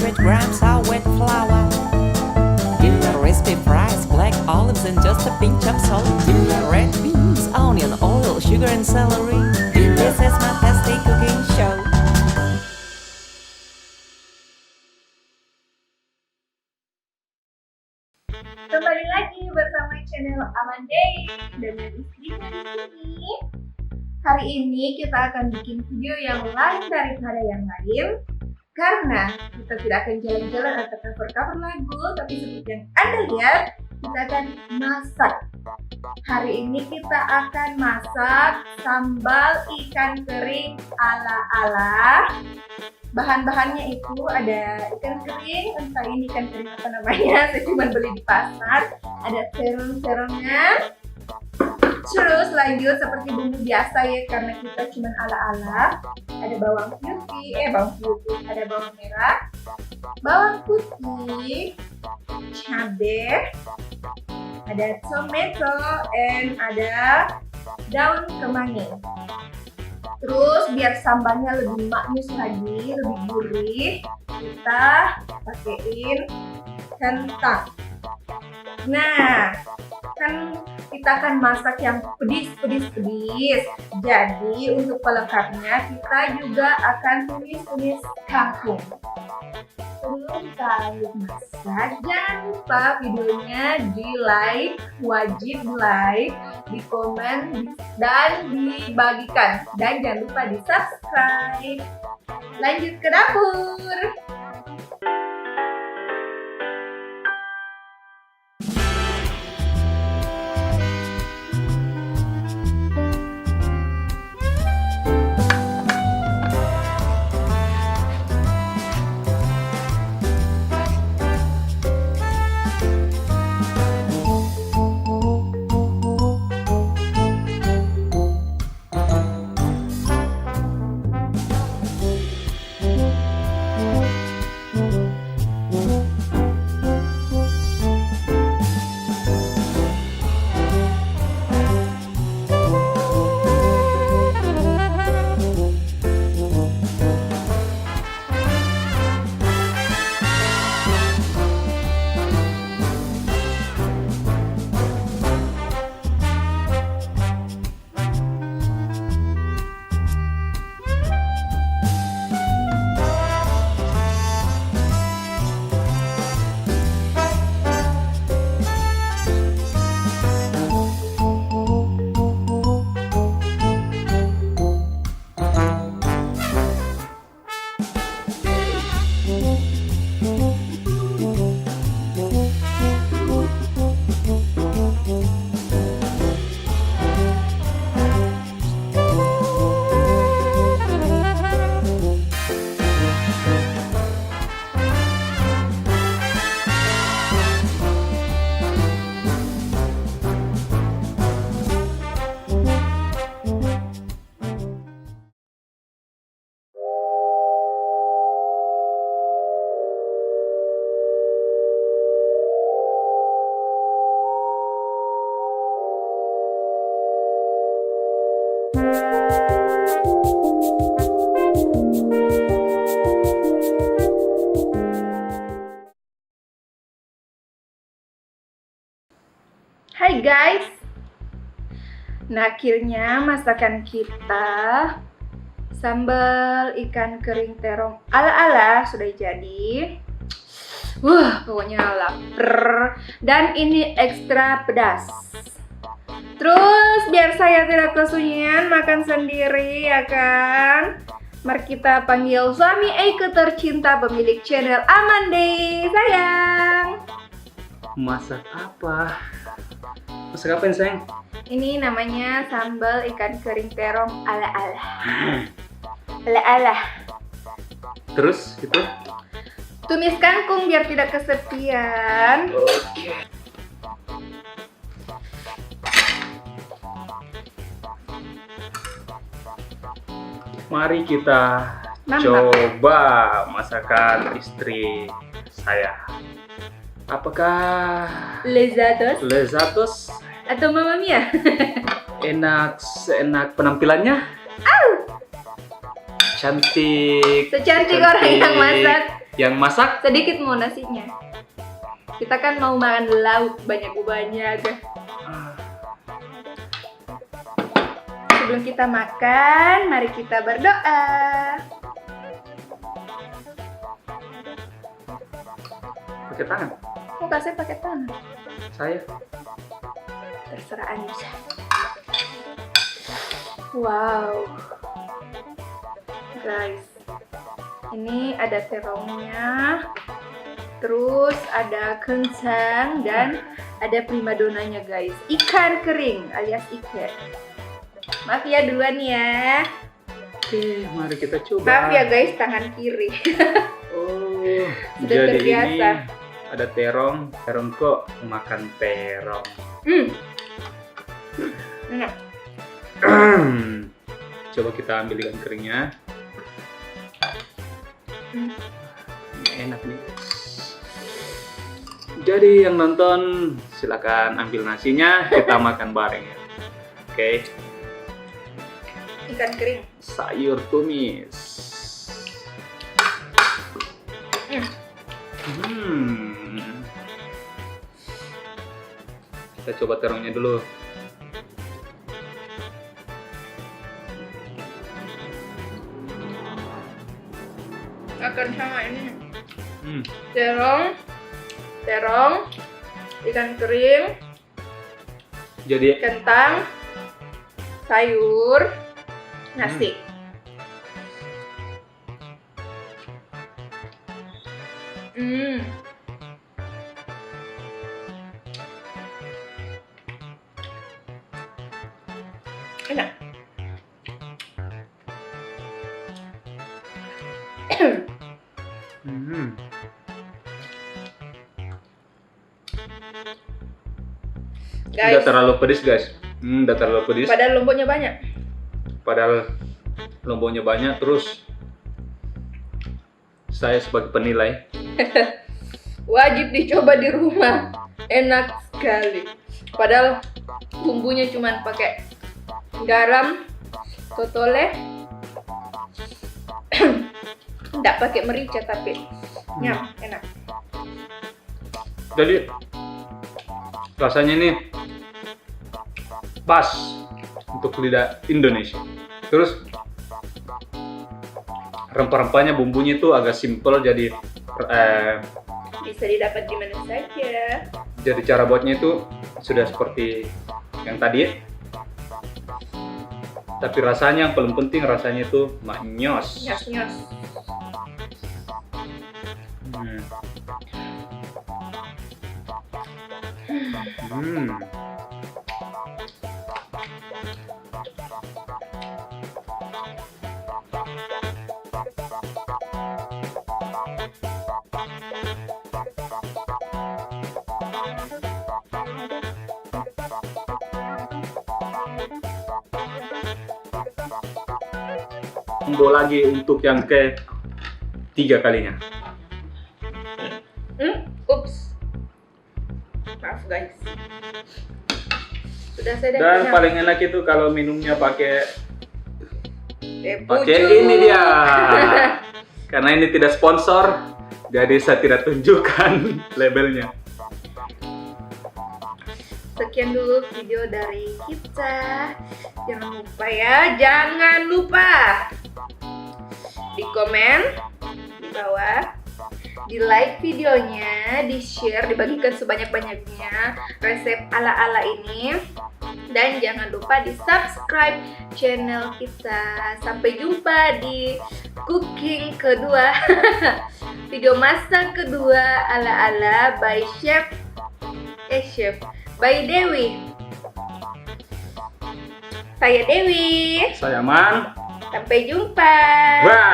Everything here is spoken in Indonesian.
100 grams of wet flour. In the recipe fries, black olives and just a pinch of salt. Red beans, onion, oil, sugar and celery. This is my tasty cooking show. Kembali lagi bersama channel Aman Day dengan istrinya di sini. Hari ini kita akan bikin video yang lain daripada yang lain karena kita tidak akan jalan-jalan atau cover-cover lagu, tapi seperti yang Anda lihat, kita akan masak. Hari ini kita akan masak sambal ikan kering ala-ala. Bahan-bahannya itu ada ikan kering, entah ini ikan kering apa namanya, saya cuma beli di pasar. Ada terong-terongnya. Terus lanjut seperti bumbu biasa ya, karena kita cuma ala-ala. Ada bawang putih, ada bawang merah, bawang putih, cabai, ada tomato, and ada daun kemangi. Terus biar sambalnya lebih maknyus lagi, lebih gurih, kita pakein kentang. Nah, kan kita akan masak yang pedis. Jadi untuk pelengkapnya kita juga akan tumis kangkung. Sebelum kita masak, jangan lupa videonya di like, wajib like, di komen, dan dibagikan. Dan jangan lupa di subscribe. Lanjut ke dapur. Hai guys, nah akhirnya masakan kita sambal ikan kering terong ala-ala sudah jadi. Pokoknya lapar. Dan ini ekstra pedas. Terus biar saya tidak kesunyian makan sendiri ya kan, mari kita panggil suami Eike tercinta pemilik channel Aman Day. Sayang, masak apa? Masak apa sayang? ini namanya sambal ikan kering terong ala-ala. Ala-ala. Terus itu? Tumis kangkung biar tidak kesepian. Oke. Mari kita coba masakan istri saya. Apakah lezatos atau Mamma Mia? Enak penampilannya? Cantik. Secantik orang yang masak. Yang masak? Sedikit mau nasinya. Kita kan mau makan lauk banyak. Sebelum kita makan, mari kita berdoa. Pakai tangan. Kok kasih pakai tangan? Saya. Terserah Anissa. Wow. Guys, ini ada terongnya. Terus ada kentang dan ada primadonanya guys. Ikan kering alias ikan. Maaf ya duluan ya. Oke, mari kita coba. Maaf ya guys, tangan kiri. Oh, Sudah jadi terbiasa. ini ada terong. Terong kok makan terong. Enak. Coba kita ambil ikan keringnya. Ini enak nih. Jadi yang nonton silakan ambil nasinya, kita makan bareng ya. Oke. Ikan kering. Sayur tumis. Kita coba terongnya dulu. Akan sama ini. Terong, ikan kering, Jadi kentang, sayur, nasi. Enak. Udah Guys, terlalu pedes guys. Udah terlalu pedes. padahal lomboknya banyak. Padahal lomboknya banyak. Terus saya sebagai penilai, Wajib dicoba di rumah. Enak sekali. Padahal bumbunya cuma pakai garam, totole, nggak pakai merica tapi enak. jadi rasanya ini pas untuk lidah Indonesia. Terus rempah-rempahnya, bumbunya itu agak simple, jadi Bisa didapat di mana saja. jadi cara buatnya itu sudah seperti yang tadi. Tapi rasanya yang paling penting, rasanya itu maknyos. Nyos-nyos. Combo lagi untuk yang ketiga kalinya. Ups. Maaf guys. Sudah saya Dan paling enak itu kalau minumnya pakai pucuk. ini dia. Karena ini tidak sponsor, jadi saya tidak tunjukkan labelnya. Sekian dulu video dari kita. Jangan lupa di komen di bawah, di like videonya, di share, dibagikan sebanyak-banyaknya resep ala-ala ini, dan jangan lupa di subscribe channel kita. Sampai jumpa di cooking kedua, video masak kedua ala-ala by Chef by Dewi. Saya Dewi. Saya Man. Sampai jumpa. Bye.